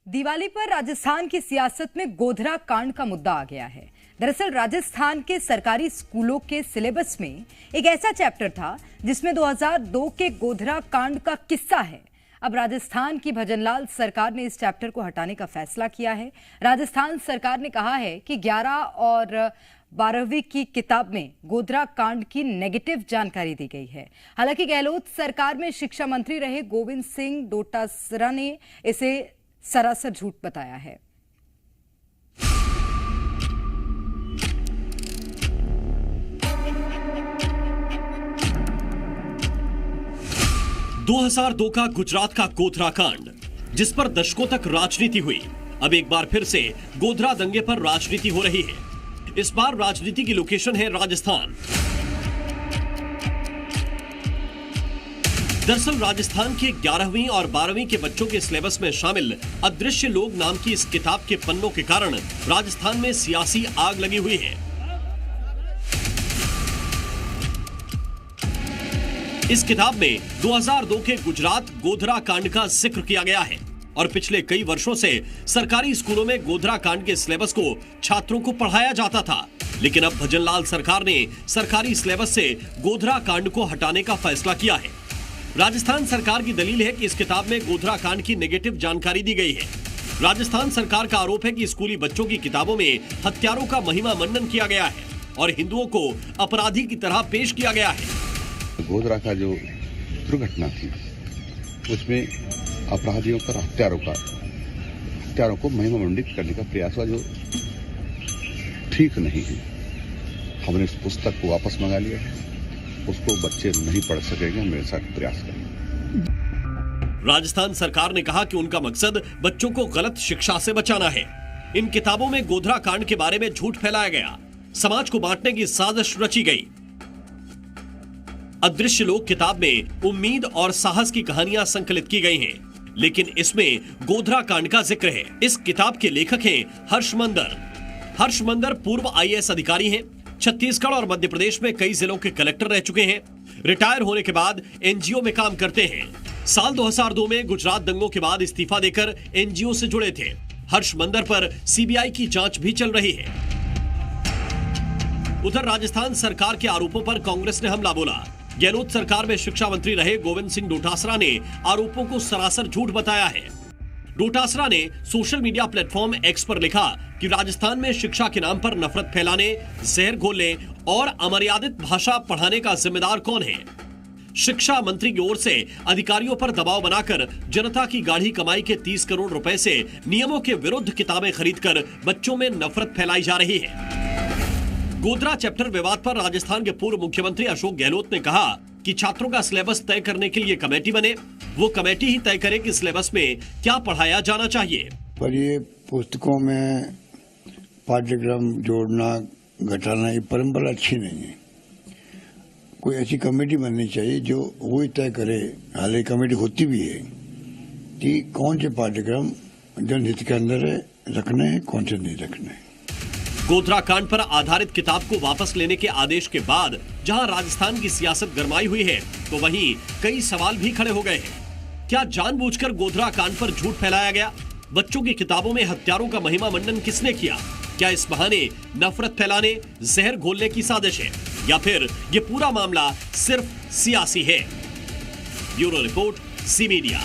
दिवाली पर राजस्थान की सियासत में गोधरा कांड का मुद्दा आ गया है। दरअसल राजस्थान के सरकारी स्कूलों के सिलेबस में एक ऐसा चैप्टर था जिसमें 2002 के गोधरा कांड का किस्सा है। अब राजस्थान की भजनलाल सरकार ने इस चैप्टर को हटाने का फैसला किया है। राजस्थान सरकार ने कहा है कि 11 और 12वीं की किताब में गोधरा कांड की नेगेटिव जानकारी दी गई है। हालांकि गहलोत सरकार में शिक्षा मंत्री रहे गोविंद सिंह डोटासरा ने इसे सरासर झूठ बताया है। दो 2002 का गुजरात का गोधरा कांड, जिस पर दशकों तक राजनीति हुई, अब एक बार फिर से गोधरा दंगे पर राजनीति हो रही है। इस बार राजनीति की लोकेशन है राजस्थान। दरअसल राजस्थान के 11वीं और 12वीं के बच्चों के सिलेबस में शामिल अदृश्य लोग नाम की इस किताब के पन्नों के कारण राजस्थान में सियासी आग लगी हुई है। इस किताब में 2002 के गुजरात गोधरा कांड का जिक्र किया गया है और पिछले कई वर्षों से सरकारी स्कूलों में गोधरा कांड के सिलेबस को छात्रों को पढ़ाया जाता था। लेकिन अब भजनलाल सरकार ने सरकारी सिलेबस से गोधरा कांड को हटाने का फैसला किया है। राजस्थान सरकार की दलील है कि इस किताब में गोधरा कांड की नेगेटिव जानकारी दी गई है। राजस्थान सरकार का आरोप है कि स्कूली बच्चों की किताबों में हत्यारों का महिमा मंडन किया गया है और हिंदुओं को अपराधी की तरह पेश किया गया है। गोधरा का जो दुर्घटना थी उसमें अपराधियों पर हत्यारों को महिमा मंडित करने का प्रयास हुआ, जो ठीक नहीं है। हमने इस पुस्तक को वापस मंगा लिया है। उसको बच्चे नहीं पढ़ सकेंगे, मेरे साथ प्रयास करेंगे। राजस्थान सरकार ने कहा कि उनका मकसद बच्चों को गलत शिक्षा से बचाना है। इन किताबों में गोधरा कांड के बारे में झूठ फैलाया गया, समाज को बांटने की साजिश रची गई। अदृश्य लोग किताब में उम्मीद और साहस की कहानियां संकलित की गई हैं, लेकिन इसमें गोधरा कांड का जिक्र है। इस किताब के लेखक हैं हर्ष मंदर पूर्व IAS अधिकारी हैं। छत्तीसगढ़ और मध्य प्रदेश में कई जिलों के कलेक्टर रह चुके हैं। रिटायर होने के बाद NGO में काम करते हैं। साल 2002 में गुजरात दंगों के बाद इस्तीफा देकर NGO से जुड़े थे। हर्ष मंदर पर CBI की जांच भी चल रही है। उधर राजस्थान सरकार के आरोपों पर कांग्रेस ने हमला बोला। गहलोत सरकार में शिक्षा मंत्री रहे गोविंद सिंह डोटासरा ने आरोपों को सरासर झूठ बताया है। डोटासरा ने सोशल मीडिया प्लेटफॉर्म X पर लिखा कि राजस्थान में शिक्षा के नाम पर नफरत फैलाने, जहर घोलने और अमर्यादित भाषा पढ़ाने का जिम्मेदार कौन है। शिक्षा मंत्री की ओर से अधिकारियों पर दबाव बनाकर जनता की गाढ़ी कमाई के 30 करोड़ रुपए से नियमों के विरुद्ध किताबें खरीदकर बच्चों में नफरत फैलाई जा रही है। गोधरा चैप्टर विवाद पर राजस्थान के पूर्व मुख्यमंत्री अशोक गहलोत ने कहा कि छात्रों का सिलेबस तय करने के लिए कमेटी बने। वो कमेटी ही तय करे कि सिलेबस में क्या पढ़ाया जाना चाहिए। पर ये पुस्तकों में पाठ्यक्रम जोड़ना घटाना ये परंपरा अच्छी नहीं है। कोई ऐसी कमेटी बननी चाहिए जो वो ही तय करे, हालांकि कमेटी होती भी है, कि कौन से पाठ्यक्रम जनहित के अंदर रखने हैं, कौन से नहीं रखने हैं। गोधरा कांड पर आधारित किताब को वापस लेने के आदेश के बाद जहां राजस्थान की सियासत गरमाई हुई है, तो वहीं कई सवाल भी खड़े हो गए हैं। क्या जानबूझकर गोधरा कांड पर झूठ फैलाया गया? बच्चों की किताबों में हत्यारों का महिमा मंडन किसने किया? क्या इस बहाने नफरत फैलाने, जहर घोलने की साजिश है, या फिर ये पूरा मामला सिर्फ सियासी है? Bureau report, C media.